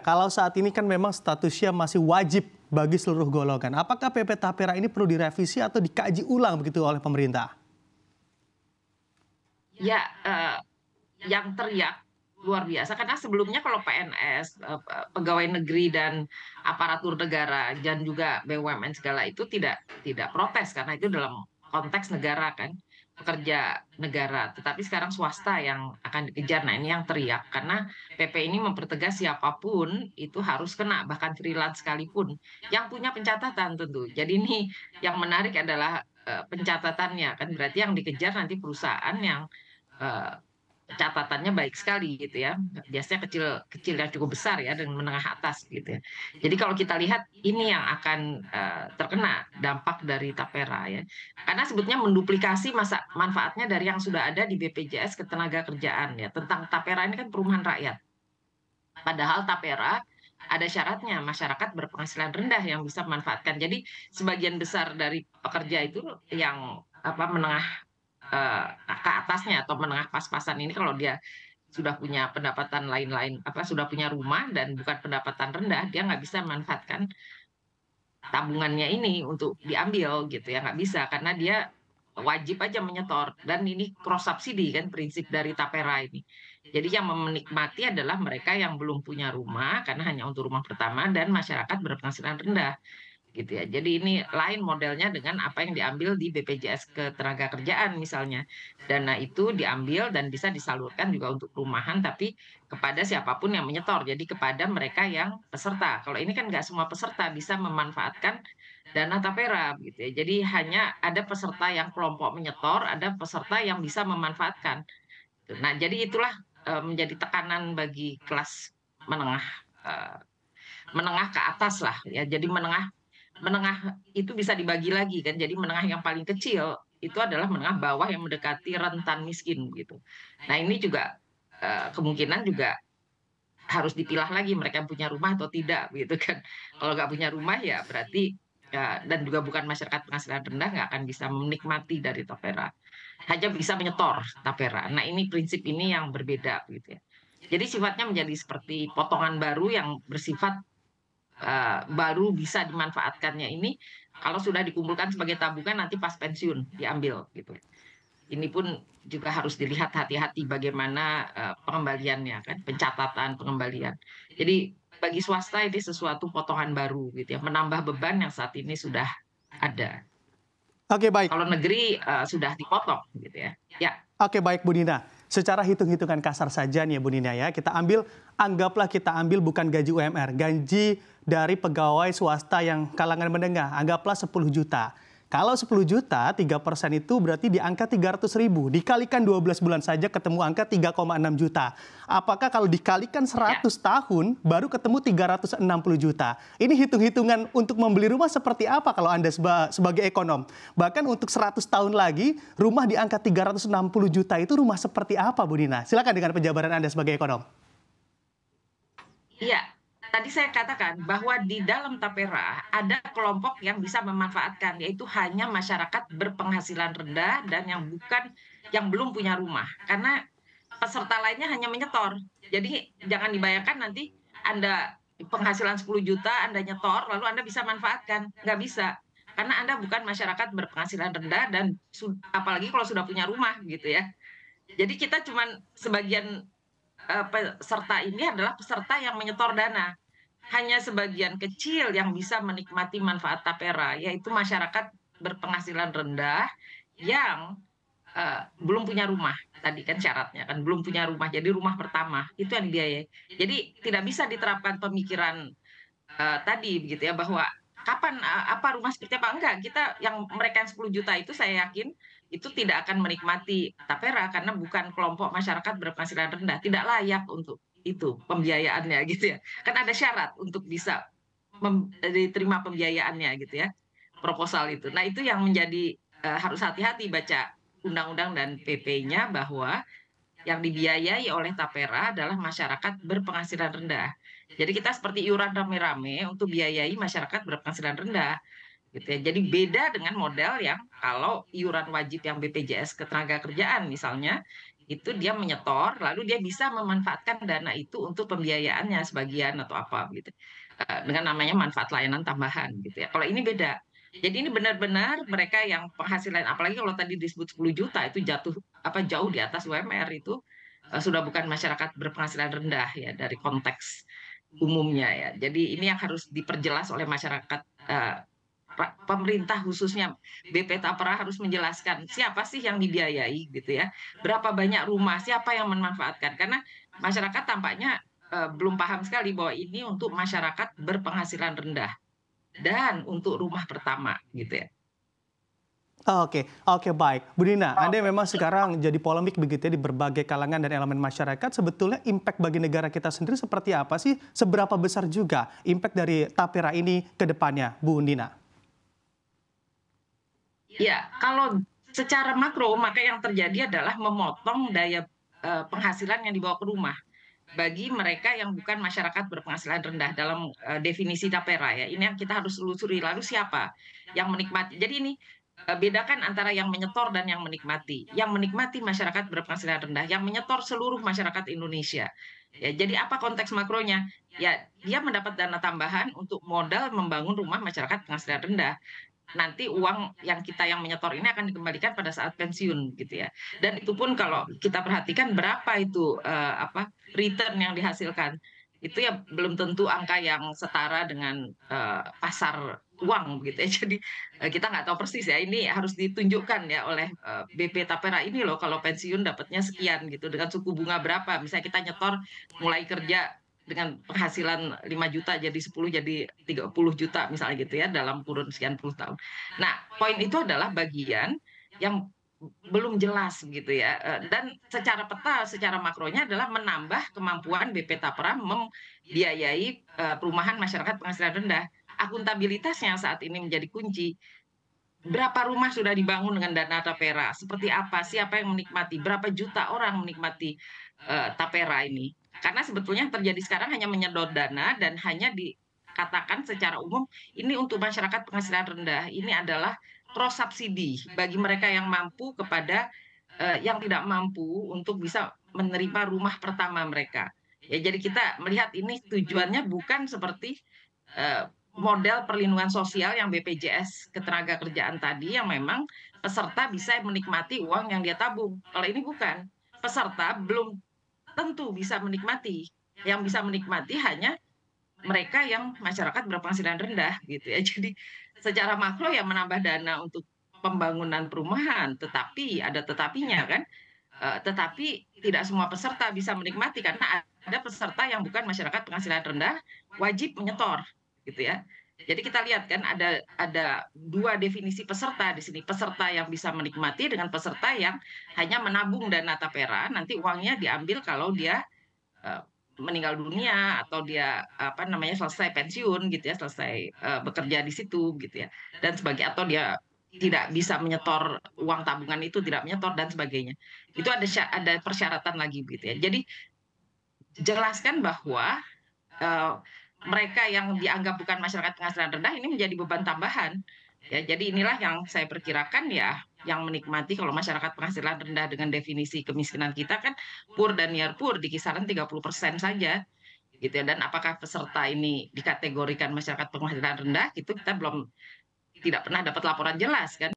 kalau saat ini kan memang statusnya masih wajib bagi seluruh golongan. Apakah PP Tapera ini perlu direvisi atau dikaji ulang begitu oleh pemerintah? Ya, yang teriak luar biasa karena sebelumnya kalau PNS, pegawai negeri dan aparatur negara dan juga BUMN segala itu tidak protes karena itu dalam konteks negara kan, pekerja negara. Tetapi sekarang swasta yang akan dikejar. Nah, ini yang teriak karena PP ini mempertegas siapapun itu harus kena, bahkan freelance sekalipun yang punya pencatatan tentu. Jadi ini yang menarik adalah, pencatatannya kan berarti yang dikejar nanti perusahaan yang, eee catatannya baik sekali gitu ya, biasanya kecil kecil yang cukup besar ya dan menengah atas gitu ya. Jadi kalau kita lihat ini yang akan, terkena dampak dari Tapera ya. Karena sebetulnya menduplikasi manfaatnya dari yang sudah ada di BPJS Ketenagakerjaan ya, tentang Tapera ini kan perumahan rakyat. Padahal Tapera ada syaratnya, masyarakat berpenghasilan rendah yang bisa memanfaatkan. Jadi sebagian besar dari pekerja itu yang menengah ke atasnya atau menengah pas-pasan ini kalau dia sudah punya pendapatan lain-lain, sudah punya rumah dan bukan pendapatan rendah, dia nggak bisa memanfaatkan tabungannya ini untuk diambil gitu ya, nggak bisa karena dia wajib aja menyetor dan ini cross subsidi kan prinsip dari Tapera ini. Jadi yang menikmati adalah mereka yang belum punya rumah karena hanya untuk rumah pertama dan masyarakat berpenghasilan rendah gitu ya. Jadi ini lain modelnya dengan apa yang diambil di BPJS Ketenagakerjaan misalnya. Dana itu diambil dan bisa disalurkan juga untuk perumahan tapi kepada siapapun yang menyetor. Jadi kepada mereka yang peserta. Kalau ini kan nggak semua peserta bisa memanfaatkan dana tapera gitu ya. Jadi hanya ada peserta yang kelompok menyetor, ada peserta yang bisa memanfaatkan. Nah, jadi itulah menjadi tekanan bagi kelas menengah eh, menengah ke atas lah ya. Jadi menengah menengah itu bisa dibagi lagi kan, jadi menengah yang paling kecil itu adalah menengah bawah yang mendekati rentan miskin gitu. Nah ini juga, kemungkinan juga harus dipilah lagi mereka yang punya rumah atau tidak gitu kan. Kalau nggak punya rumah ya berarti ya dan juga bukan masyarakat penghasilan rendah nggak akan bisa menikmati dari tapera, hanya bisa menyetor tapera. Nah ini prinsip ini yang berbeda gitu ya. Jadi sifatnya menjadi seperti potongan baru yang bersifat baru bisa dimanfaatkannya ini kalau sudah dikumpulkan sebagai tabungan nanti pas pensiun diambil gitu. Ini pun juga harus dilihat hati-hati bagaimana, pengembaliannya kan, pencatatan pengembalian. Jadi bagi swasta ini sesuatu potongan baru gitu ya, menambah beban yang saat ini sudah ada. Oke, baik. Kalau negeri, sudah dipotong gitu ya. Ya. Oke, baik Bu Nina. Secara hitung-hitungan kasar saja nih ya Bu Nina ya, anggaplah kita ambil bukan gaji UMR, gaji dari pegawai swasta yang kalangan menengah, anggaplah 10 juta. Kalau 10 juta, 3% itu berarti di angka 300.000. Dikalikan 12 bulan saja ketemu angka 3,6 juta. Apakah kalau dikalikan 100 tahun baru ketemu 360 juta? Ini hitung-hitungan untuk membeli rumah seperti apa kalau Anda sebagai ekonom? Bahkan untuk 100 tahun lagi, rumah di angka 360 juta itu rumah seperti apa Bu Nina? Silakan dengan penjabaran Anda sebagai ekonom. Iya, tadi saya katakan bahwa di dalam tapera ada kelompok yang bisa memanfaatkan, yaitu hanya masyarakat berpenghasilan rendah dan yang belum punya rumah. Karena peserta lainnya hanya menyetor. Jadi jangan dibayangkan nanti Anda penghasilan 10 juta, Anda nyetor, lalu Anda bisa manfaatkan. Nggak bisa. Karena Anda bukan masyarakat berpenghasilan rendah dan apalagi kalau sudah punya rumah gitu ya. Jadi kita cuman sebagian peserta ini adalah peserta yang menyetor dana. Hanya sebagian kecil yang bisa menikmati manfaat tapera, yaitu masyarakat berpenghasilan rendah yang, belum punya rumah. Tadi kan syaratnya kan, belum punya rumah, jadi rumah pertama, itu yang dibiayai. Jadi tidak bisa diterapkan pemikiran tadi begitu ya, bahwa kapan, apa rumah seperti apa, enggak, kita yang mereka yang 10 juta itu saya yakin itu tidak akan menikmati tapera karena bukan kelompok masyarakat berpenghasilan rendah, tidak layak untuk itu pembiayaannya gitu ya. Kan ada syarat untuk bisa diterima pembiayaannya gitu ya, proposal itu. Nah itu yang menjadi, harus hati-hati baca undang-undang dan PP-nya bahwa yang dibiayai oleh tapera adalah masyarakat berpenghasilan rendah. Jadi kita seperti iuran rame-rame untuk biayai masyarakat berpenghasilan rendah, gitu ya. Jadi beda dengan model yang kalau iuran wajib yang BPJS Ketenagakerjaan misalnya, itu dia menyetor, lalu dia bisa memanfaatkan dana itu untuk pembiayaannya sebagian atau apa gitu, dengan namanya manfaat layanan tambahan gitu ya. Kalau ini beda. Jadi ini benar-benar mereka yang penghasilan, apalagi kalau tadi disebut 10 juta itu jauh di atas UMR itu, sudah bukan masyarakat berpenghasilan rendah ya dari konteks umumnya ya. Jadi ini yang harus diperjelas oleh masyarakat, pemerintah khususnya BP Tapera harus menjelaskan siapa sih yang dibiayai gitu ya, berapa banyak rumah, siapa yang memanfaatkan. Karena masyarakat tampaknya, belum paham sekali bahwa ini untuk masyarakat berpenghasilan rendah dan untuk rumah pertama gitu ya. Oke, oke baik. Bu Dina, Anda memang sekarang jadi polemik begitu ya di berbagai kalangan dan elemen masyarakat. Sebetulnya impact bagi negara kita sendiri seperti apa sih? Seberapa besar juga impact dari Tapera ini ke depannya, Bu Dina? Ya, kalau secara makro maka yang terjadi adalah memotong daya, penghasilan yang dibawa ke rumah. Bagi mereka yang bukan masyarakat berpenghasilan rendah dalam, definisi Tapera ya, ini yang kita harus telusuri. Lalu siapa yang menikmati? Jadi ini, bedakan antara yang menyetor dan yang menikmati. Yang menikmati masyarakat berpenghasilan rendah, yang menyetor seluruh masyarakat Indonesia. Ya, jadi apa konteks makronya? Ya, dia mendapat dana tambahan untuk modal membangun rumah masyarakat penghasilan rendah. Nanti uang yang menyetor ini akan dikembalikan pada saat pensiun gitu ya. Dan itu pun kalau kita perhatikan berapa itu, return yang dihasilkan. Itu ya belum tentu angka yang setara dengan, pasar uang gitu ya. Jadi, kita nggak tahu persis ya, ini harus ditunjukkan ya oleh, BP Tapera ini loh kalau pensiun dapatnya sekian gitu, dengan suku bunga berapa. Misalnya kita nyetor mulai kerja dengan penghasilan 5 juta jadi 10 jadi 30 juta misalnya gitu ya dalam kurun sekian puluh tahun. Nah, poin itu adalah bagian yang belum jelas gitu ya, dan secara peta, secara makronya adalah menambah kemampuan BP Tapra membiayai, perumahan masyarakat penghasilan rendah. Akuntabilitasnya saat ini menjadi kunci. Berapa rumah sudah dibangun dengan dana Tapera? Seperti apa? Siapa yang menikmati? Berapa juta orang menikmati, Tapera ini? Karena sebetulnya yang terjadi sekarang hanya menyedot dana dan hanya dikatakan secara umum, ini untuk masyarakat penghasilan rendah. Ini adalah prosubsidi bagi mereka yang mampu kepada, yang tidak mampu untuk bisa menerima rumah pertama mereka. Ya, jadi kita melihat ini tujuannya bukan seperti, eee, model perlindungan sosial yang BPJS Ketenagakerjaan tadi yang memang peserta bisa menikmati uang yang dia tabung. Kalau ini bukan, peserta belum tentu bisa menikmati. Yang bisa menikmati hanya mereka yang masyarakat berpenghasilan rendah gitu ya. Jadi secara makro ya menambah dana untuk pembangunan perumahan, tetapi ada tetapinya kan, tetapi tidak semua peserta bisa menikmati karena ada peserta yang bukan masyarakat penghasilan rendah wajib menyetor gitu ya. Jadi kita lihat kan ada 2 definisi peserta di sini, peserta yang bisa menikmati dengan peserta yang hanya menabung dana tapera, nanti uangnya diambil kalau dia, eee, meninggal dunia atau dia, selesai pensiun gitu ya, selesai, bekerja di situ gitu ya, dan atau dia tidak bisa menyetor uang tabungan itu, tidak menyetor dan sebagainya. Itu ada persyaratan lagi gitu ya. Jadi jelaskan bahwa, eee, mereka yang dianggap bukan masyarakat penghasilan rendah ini menjadi beban tambahan. Ya, jadi inilah yang saya perkirakan ya, yang menikmati kalau masyarakat penghasilan rendah dengan definisi kemiskinan kita kan poor dan near poor di kisaran 30% saja, gitu ya. Dan apakah peserta ini dikategorikan masyarakat penghasilan rendah, itu kita tidak pernah dapat laporan jelas kan.